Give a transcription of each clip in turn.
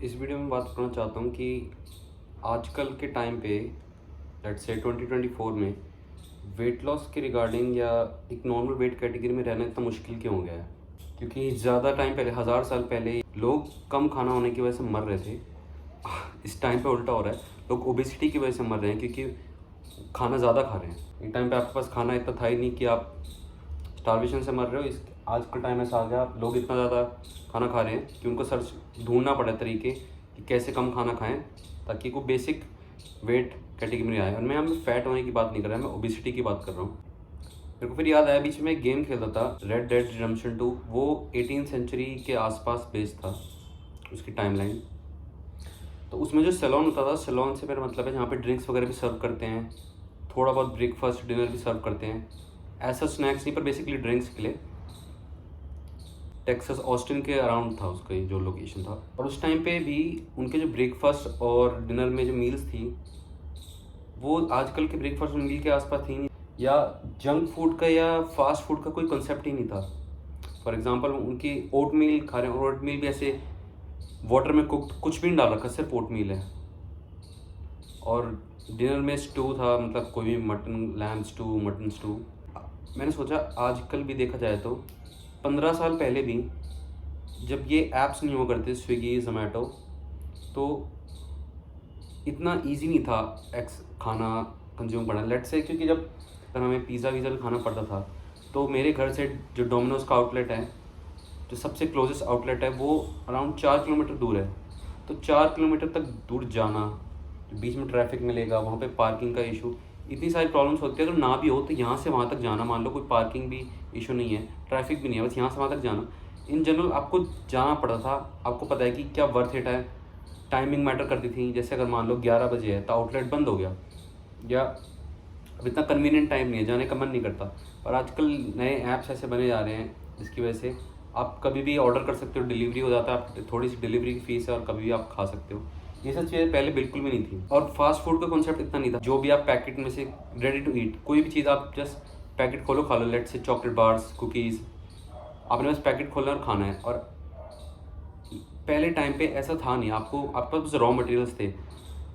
इस वीडियो में बात करना चाहता हूँ कि आजकल के टाइम पे लेट्स से 2024 में वेट लॉस के रिगार्डिंग या एक नॉर्मल वेट कैटेगरी में रहना इतना मुश्किल क्यों हो गया है। क्योंकि ज़्यादा टाइम पहले 1000 साल पहले लोग कम खाना होने की वजह से मर रहे थे। इस टाइम पे उल्टा हो रहा है, लोग ओबेसिटी की वजह से मर रहे हैं क्योंकि खाना ज़्यादा खा रहे हैं। एक टाइम पे आपके पास खाना इतना था ही नहीं कि आप स्टारवेशन से मर रहे हो। इस आज का टाइम ऐसा आ गया, लोग इतना ज़्यादा खाना खा रहे हैं कि उनको सर्च ढूंढना पड़ा तरीके कि कैसे कम खाना खाएं ताकि कोई बेसिक वेट कैटेगरी में आए। और मैं यहाँ पे फैट होने की बात नहीं कर रहा, मैं ओबेसिटी की बात कर रहा हूँ। मेरे को फिर याद आया, बीच में एक गेम खेलता था रेड डेड रिडेम्पशन 2। वो 18th सेंचुरी के आसपास बेस्ड था उसकी टाइमलाइन। तो उसमें जो सैलॉन होता था, सैलॉन से मेरा मतलब है जहाँ पे ड्रिंक्स वगैरह भी सर्व करते हैं, थोड़ा बहुत ब्रेकफास्ट डिनर भी सर्व करते हैं, ऐसा स्नैक्स नहीं पर बेसिकली ड्रिंक्स के लिए। टेक्सास ऑस्टिन के अराउंड था उसका जो लोकेशन था। और उस टाइम पे भी उनके जो ब्रेकफास्ट और डिनर में जो मील्स थी वो आजकल के ब्रेकफास्ट और मील के आसपास थी नहीं, या जंक फूड का या फास्ट फूड का कोई कंसेप्ट ही नहीं था। फॉर एग्जांपल उनकी ओट मील खा रहे हैं, और ओट मील भी ऐसे वाटर में कुकड, कुछ भी नहीं डाल रखा, सिर्फ ओट मील है। और डिनर में स्टू था, मतलब कोई भी mutton, lamb stew, mutton stew. मैंने सोचा आजकल भी देखा जाए तो 15 साल पहले भी जब ये ऐप्स नहीं हुआ करते, स्विगी जोमेटो, तो इतना इजी नहीं था एक्स खाना कंज्यूम करना। लेट्स से क्योंकि जब हमें पिज़्ज़ा वीज़ा भी खाना पड़ता था तो मेरे घर से जो डोमिनोज़ का आउटलेट है, जो सबसे क्लोजेस्ट आउटलेट है, वो अराउंड 4 किलोमीटर दूर है। तो 4 किलोमीटर तक दूर जाना, बीच में ट्रैफिक मिलेगा, वहाँ पे पार्किंग का इशू, इतनी सारी प्रॉब्लम्स होती है। अगर ना भी हो तो यहाँ से वहाँ तक जाना, मान लो कोई पार्किंग भी इशू नहीं है, ट्रैफिक भी नहीं है, बस यहाँ से वहाँ तक जाना, इन जनरल आपको जाना पड़ता था। आपको पता है कि क्या वर्थ इट है। टाइमिंग मैटर करती थी, जैसे अगर मान लो 11 बजे है तो आउटलेट बंद हो गया, या अब इतना कन्वीनियंट टाइम नहीं है, जाने का मन नहीं करता। और आजकल नए ऐप्स ऐसे बने जा रहे हैं जिसकी वजह से आप कभी भी ऑर्डर कर सकते हो, डिलीवरी हो जाता है, आप थोड़ी सी डिलीवरी की फीस है और कभी भी आप खा सकते हो। ये सब चीज़ें पहले बिल्कुल भी नहीं थी। और फास्ट फूड का कॉन्सेप्ट इतना नहीं था, जो भी आप पैकेट में से रेडी टू ईट कोई भी चीज़ आप जस्ट पैकेट खोलो खा लो। लेट से चॉकलेट बार्स, कुकीज़, आपने बस पैकेट खोलना और खाना है। और पहले टाइम पे ऐसा था नहीं, आपके पास रॉ मटेरियल्स थे।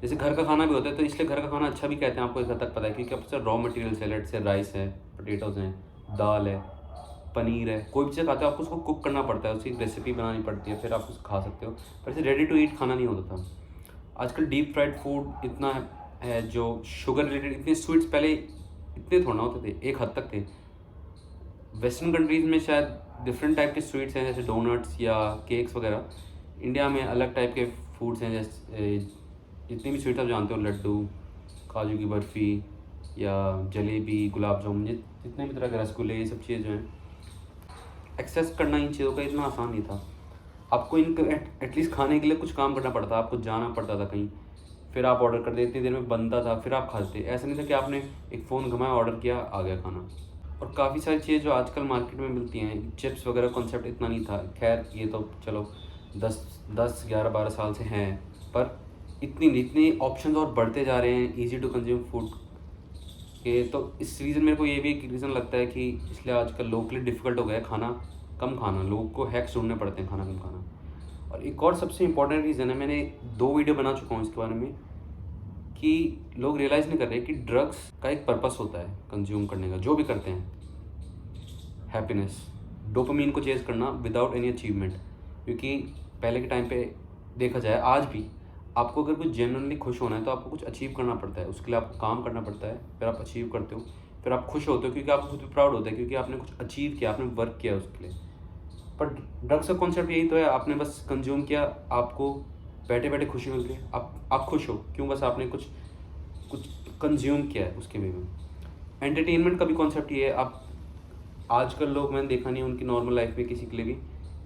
जैसे घर का खाना भी होता है, तो इसलिए घर का खाना अच्छा भी कहते हैं, आपको एक हद तक पता है क्योंकि आपके पास रॉ मटेरियल्स है। लेट से राइस है, पोटैटोज़ हैं, दाल है, पनीर है, कोई भी चीज़ खाते हो आपको उसको कुक करना पड़ता है, उसकी रेसिपी बनानी पड़ती है, फिर आप उसको खा सकते हो। पर ऐसे रेडी टू ईट खाना नहीं होता था। आजकल डीप फ्राइड फूड इतना है, जो शुगर रिलेटेड इतने स्वीट्स पहले इतने थोड़ा होते थे, एक हद तक थे। वेस्टर्न कंट्रीज़ में शायद डिफरेंट टाइप के स्वीट्स हैं, जैसे डोनट्स या केक्स वगैरह। इंडिया में अलग टाइप के फूड्स हैं, जैसे जितनी भी स्वीट आप जानते हो, लड्डू, काजू की बर्फ़ी या जलेबी, गुलाब जामुन, जितने भी तरह के रसगुल्ले, ये सब चीज़ें जो हैं, एक्सेस करना इन चीज़ों का इतना आसान नहीं था। आपको इनको एटलीस्ट खाने के लिए कुछ काम करना पड़ता, आपको जाना पड़ता था कहीं, फिर आप ऑर्डर कर देते, इतनी देर में बनता था, फिर आप खाते। ऐसा नहीं था कि आपने एक फ़ोन घुमाया, ऑर्डर किया, आ गया खाना। और काफ़ी सारी चीज़ें जो आजकल मार्केट में मिलती हैं, चिप्स वगैरह, कॉन्सेप्ट इतना नहीं था। खैर ये तो चलो 10 11 12 साल से हैं, पर इतनी ऑप्शंस और बढ़ते जा रहे हैं ईजी टू कंज्यूम फूड के। तो इस रीज़न मेरे को ये भी एक रीज़न लगता है कि इसलिए आजकल लोगों के लिए डिफ़िकल्ट हो गया है खाना कम खाना। लोगों को हैक्स ढूंढने पड़ते हैं खाना कम खाना। और एक और सबसे इम्पॉर्टेंट रीज़न है, मैंने 2 वीडियो बना चुका हूँ इसके बारे में, कि लोग रियलाइज़ नहीं कर रहे कि ड्रग्स का एक पर्पस होता है कंज्यूम करने का, जो भी करते हैं। हैप्पीनेस, डोपामीन को चेज़ करना विदाउट एनी अचीवमेंट। क्योंकि पहले के टाइम पे देखा जाए, आज भी आपको अगर कुछ जेन्युइनली खुश होना है तो आपको कुछ अचीव करना पड़ता है, उसके लिए आपको काम करना पड़ता है, फिर आप अचीव करते हो, फिर आप खुश होते हो क्योंकि आप खुद भी प्राउड होते हैं क्योंकि आपने कुछ अचीव किया, आपने वर्क किया उसके लिए। पर ड्रग्स का कॉन्सेप्ट यही तो है, आपने बस कंज्यूम किया, आपको बैठे बैठे खुशी मिल गई, आप खुश हो क्यों, बस आपने कुछ कुछ कंज्यूम किया है उसके वे में। एंटरटेनमेंट का भी कॉन्सेप्ट ये है। आप आजकल लोग, मैंने देखा नहीं उनकी नॉर्मल लाइफ में किसी के लिए भी,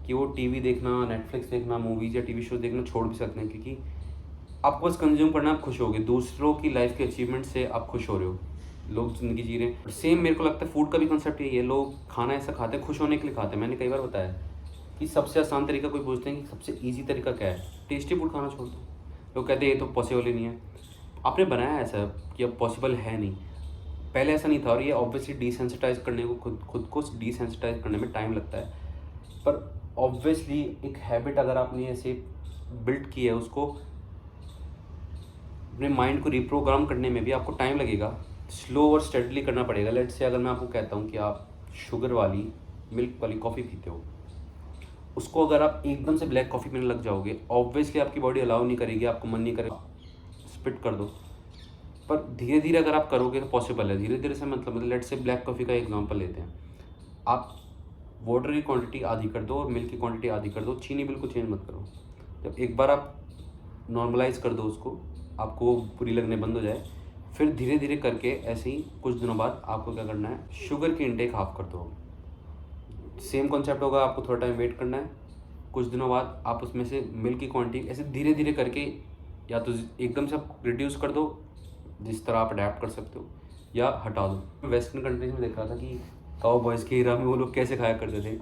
कि वो टीवी देखना, नेटफ्लिक्स देखना, मूवीज़ या टीवी शो देखना छोड़ भी सकते हैं, क्योंकि आपको बस कंज्यूम करना, आप खुश हो गए, दूसरों की लाइफ के अचीवमेंट से आप खुश हो रहे हो, लोग ज़िंदगी जी रहे हैं। सेम मेरे को लगता है फूड का भी कॉन्सेप्ट यही है। लोग खाना ऐसा खाते हैं खुश होने के लिए खाते हैं। मैंने कई बार बताया कि सबसे आसान तरीका, कोई पूछते हैं कि सबसे ईजी तरीका क्या है, टेस्टी फूड खाना छोड़ दो। लोग कहते हैं ये तो पॉसिबल ही नहीं है। आपने बनाया ऐसा कि अब पॉसिबल है नहीं, पहले ऐसा नहीं था। और ये ऑब्वियसली डिसेंसिटाइज करने को, खुद को डिसेंसिटाइज करने में टाइम लगता है। पर ऑब्वियसली एक हैबिट अगर आपने ऐसे बिल्ड की है उसको अपने माइंड को रिप्रोग्राम करने में भी आपको टाइम लगेगा, स्लो और स्टेडली करना पड़ेगा। लेट्स से अगर मैं आपको कहता हूँ कि आप शुगर वाली मिल्क वाली कॉफ़ी पीते हो, उसको अगर आप एकदम से ब्लैक कॉफ़ी पीने लग जाओगे, ऑब्वियसली आपकी बॉडी अलाउ नहीं करेगी, आपको मन नहीं करेगा, स्पिट कर दो। पर धीरे धीरे अगर आप करोगे तो पॉसिबल है। धीरे धीरे से मतलब लेट्स से ब्लैक कॉफ़ी का एग्जांपल लेते हैं। आप वाटर की क्वांटिटी आधी कर दो और मिल्क की क्वांटिटी आधी कर दो, चीनी बिल्कुल चेंज मत करो। जब एक बार आप नॉर्मलाइज कर दो उसको, आपको वो बुरी लगने बंद हो जाए, फिर धीरे धीरे करके ऐसे ही कुछ दिनों बाद आपको क्या करना है, शुगर की इंटेक हाफ कर दो। सेम कॉन्सेप्ट होगा, आपको थोड़ा टाइम वेट करना है, कुछ दिनों बाद आप उसमें से मिल्क की क्वांटिटी ऐसे धीरे धीरे करके या तो एकदम से आप रिड्यूस कर दो, जिस तरह आप अडेप्ट कर सकते हो, या हटा दो। वेस्टर्न कंट्रीज में देख रहा था कि काउ बॉयज़ के एरा में वो लोग कैसे खाया करते थे,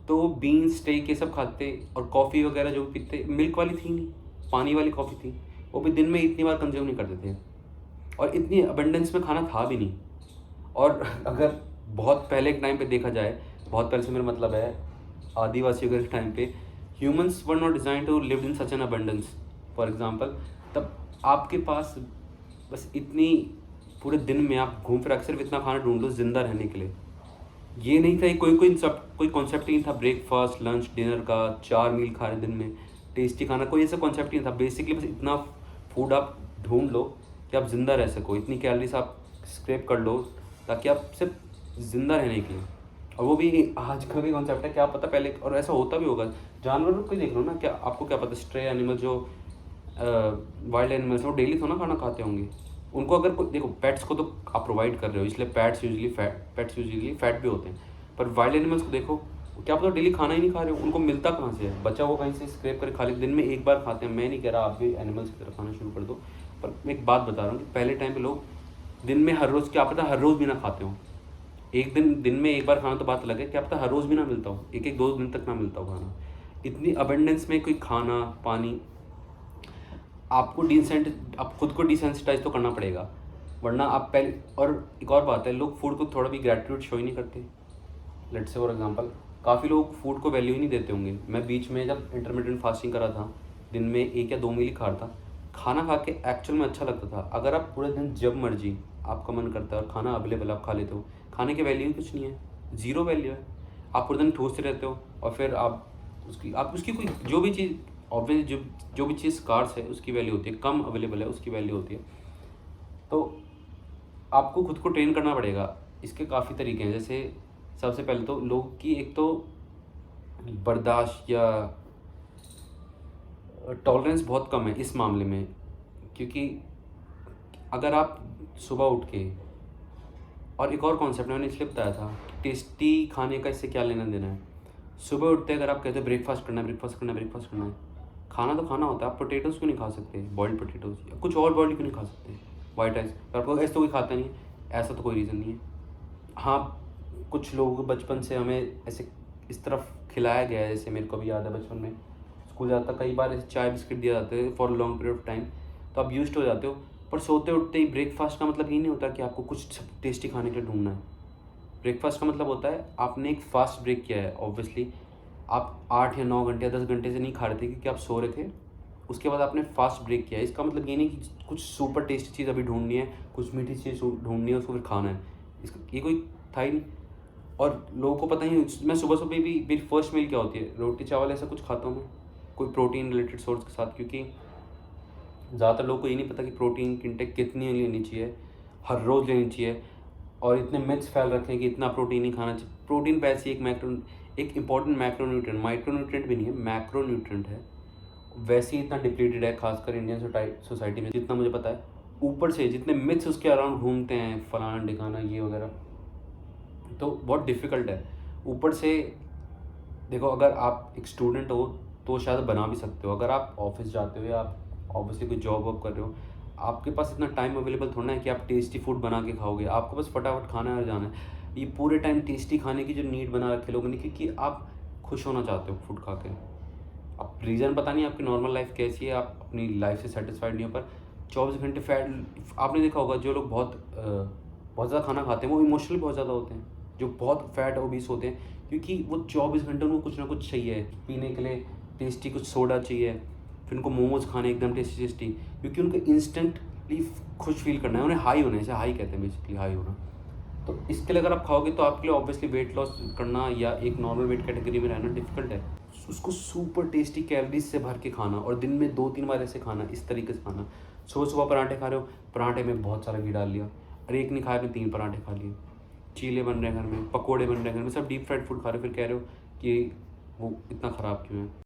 तो बीन्स स्टेक ये सब खाते और कॉफ़ी वगैरह जो पीते मिल्क वाली थी नहीं, पानी वाली कॉफ़ी थी, वो भी दिन में इतनी बार कंज्यूम नहीं करते थे और इतनी अबंडेंस में खाना था भी नहीं। और अगर बहुत पहले के टाइम पे देखा जाए, बहुत पहले से मेरा मतलब है आदिवासियों के टाइम पे, humans were not design to live in such an abundance. For example, तब आपके पास बस इतनी, पूरे दिन में आप घूम फिर सिर्फ इतना खाना ढूंढ लो जिंदा रहने के लिए। ये नहीं था कोई कॉन्सेप्ट ही नहीं था ब्रेकफास्ट लंच डिनर का, 4 मील खा रहे दिन में, टेस्टी खाना, कोई ऐसा कॉन्सेप्ट ही नहीं था। बेसिकली बस इतना फूड आप ढूंढ लो कि आप ज़िंदा रह सको, इतनी कैलोरीज आप स्क्रैप कर लो ताकि आप सिर्फ ज़िंदा रहने के लिए। और वो भी आज का भी कॉन्सेप्ट है, क्या पता पहले, और ऐसा होता भी होगा। जानवरों को देख लो ना, क्या आपको क्या पता, स्ट्रे एनिमल जो वाइल्ड एनिमल्स वो डेली थोड़ा खाना खाते होंगे। उनको अगर कोई देखो, पेट्स को तो आप प्रोवाइड कर रहे हो, इसलिए पेट्स यूजुअली फैट भी होते हैं, पर वाइल्ड एनिमल्स को देखो, क्या पता डेली खाना ही नहीं खा रहे हो, उनको मिलता कहाँ से है, बचा वो कहीं से स्क्रैप करके खा ले, दिन में एक बार खाते हैं। मैं नहीं कह रहा आप भी एनिमल्स की तरह खाना शुरू कर दो, पर मैं एक बात बता रहा हूँ कि पहले टाइम पे लोग दिन में हर रोज़, क्या पता हर रोज़ भी ना खाते हो, एक दिन में एक बार खाना तो बात अलग है, क्या पता हर रोज़ भी ना मिलता हो, एक 2 दिन तक ना मिलता हो खाना। इतनी अबेंडेंस में कोई खाना पानी, आपको आप खुद को डिसेंसिटाइज तो करना पड़ेगा, वरना आप पहले। और एक और बात है, लोग फूड को थोड़ा भी ग्रेटिट्यूड शो ही नहीं करते। लेट्स से फॉर एग्जांपल, काफ़ी लोग फूड को वैल्यू ही नहीं देते होंगे। मैं बीच में जब इंटरमिटेंट फास्टिंग करा था, दिन में 1 या 2 मील ही खा रहा था, खाना खा के एक्चुअल में अच्छा लगता था। अगर आप पूरे दिन जब मर्जी आपका मन करता है और खाना अवेलेबल आप खा लेते हो, खाने की वैल्यू ही कुछ नहीं है, ज़ीरो वैल्यू है। आप पूरे दिन ठूसते रहते हो और फिर आप उसकी कोई जो भी चीज़, ऑब्वियस जो भी चीज़ स्कार्स है उसकी वैल्यू होती है, कम अवेलेबल है उसकी वैल्यू होती है। तो आपको खुद को ट्रेन करना पड़ेगा। इसके काफ़ी तरीके हैं, जैसे सबसे पहले तो लोग की एक तो बर्दाश्त या टॉलरेंस बहुत कम है इस मामले में, क्योंकि अगर आप सुबह उठ के, और एक और कॉन्सेप्ट मैंने इसलिए बताया था, टेस्टी खाने का इससे क्या लेना देना है। सुबह उठते अगर आप कहते हो ब्रेकफास्ट करना है, खाना तो खाना होता है। आप पोटैटोज़ क्यों नहीं खा सकते, बॉइल्ड पोटैटोज़, या कुछ और बॉइल्ड क्यों नहीं खा सकते, वाइट राइस। पर आपको ऐसा तो कोई खाता नहीं है, ऐसा तो कोई रीज़न नहीं है। हाँ, कुछ लोगों को बचपन से हमें ऐसे इस तरफ खिलाया गया है, जैसे मेरे को भी याद है बचपन में स्कूल जाता कई बार ऐसे चाय बिस्किट दिया जाते हैं for long period of time, तो आप यूज्ड हो जाते हो। पर सोते उठते ही ब्रेकफास्ट का मतलब ये नहीं होता कि आपको कुछ टेस्टी खाने के लिए ढूंढना है। ब्रेकफास्ट का मतलब होता है आपने एक फास्ट ब्रेक किया है। ऑब्वियसली आप 8 या 9 घंटे या 10 घंटे से नहीं खा रहे थे क्योंकि आप सो रहे थे, उसके बाद आपने फास्ट ब्रेक किया है। इसका मतलब ये नहीं कि कुछ सुपर टेस्टी चीज़ अभी ढूंढनी है, कुछ मीठी चीज़ ढूंढनी है, उसको फिर खाना है, इसका ये कोई था ही नहीं। और लोगों को पता ही नहीं, मैं सुबह सुबह भी मेरी फर्स्ट मील क्या होती है, रोटी चावल ऐसा कुछ खाता हूँ मैं, कोई प्रोटीन रिलेटेड सोर्स के साथ, क्योंकि ज़्यादातर लोगों को ये नहीं पता कि प्रोटीन की इंटेक कितनी लेनी चाहिए, हर रोज़ लेनी चाहिए। और इतने मिथ्स फैल रखे हैं कि इतना प्रोटीन ही खाना चाहिए। प्रोटीन वैसे एक इंपॉर्टेंट मैक्रोन्यूट्रिएंट, माइक्रोन्यूट्रिएंट भी नहीं है, मैक्रोन्यूट्रिएंट है, वैसे ही इतना डिप्लीटेड है खासकर इंडियन सोसाइटी में, जितना मुझे पता है। ऊपर से जितने मिथ्स उसके अराउंड घूमते हैं, फलाना ढिकाना ये वगैरह, तो बहुत डिफ़िकल्ट है। ऊपर से देखो, अगर आप एक स्टूडेंट हो तो शायद बना भी सकते हो, अगर आप ऑफिस जाते हो या आप ऑब्वियसली कोई जॉब वॉब कर रहे हो, आपके पास इतना टाइम अवेलेबल थोड़ा है कि आप टेस्टी फूड बना के खाओगे। आपको बस फटाफट खाना है और जाना है। ये पूरे टाइम टेस्टी खाने की जो नीड बना रखे लोगों ने, क्योंकि आप खुश होना चाहते हो फूड खा के। अब रीज़न पता नहीं आपकी नॉर्मल लाइफ कैसी है, आप अपनी लाइफ से सेटिस्फाइड नहीं हो, पर 24 घंटे फैट, आपने देखा होगा जो लोग बहुत ज़्यादा खाना खाते हैं वो इमोशनली बहुत ज़्यादा होते हैं, जो बहुत फैट ओबीस होते हैं, क्योंकि वो 24 घंटे उनको कुछ ना कुछ चाहिए पीने के लिए, टेस्टी कुछ सोडा चाहिए, फिर उनको मोमोज खाने एकदम टेस्टी टेस्टी, क्योंकि उनको इंस्टेंटली खुश फील करना है, उन्हें हाई होना है, जैसे हाई कहते हैं बेसिकली, हाई होना। तो इसके लिए अगर आप खाओगे तो आपके लिए ऑब्वियसली वेट लॉस करना या एक नॉर्मल वेट कैटेगरी में रहना डिफिकल्ट है। उसको सुपर टेस्टी कैलोरीज से भर के खाना और दिन में 2-3 बार ऐसे खाना, इस तरीके से खाना। सुबह सुबह पराठे खा रहे हो, पराठे में बहुत सारा घी डाल लिया, और एक नहीं खाया, में 3 पराठे खा लिए। चीले बन रहे हैं घर में, पकोड़े बन रहे हैं घर में, सब डीप फ्राइड फूड खा रहे हो, फिर कह रहे हो कि वो इतना ख़राब क्यों है।